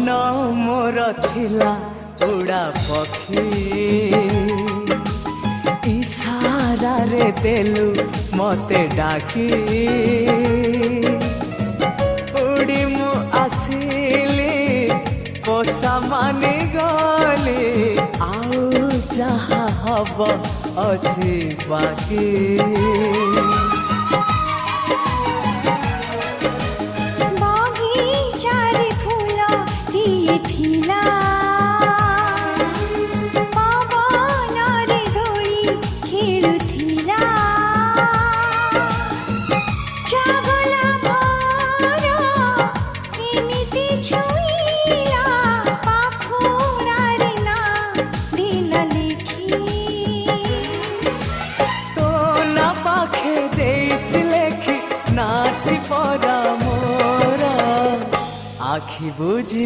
मन मोर थिला उड़ा पक्षी इशारा रे देलु मते डाकी उड़ी मु आसिली पोसा मानी गली आउ जहा हब अछि बाकी आखि बुझी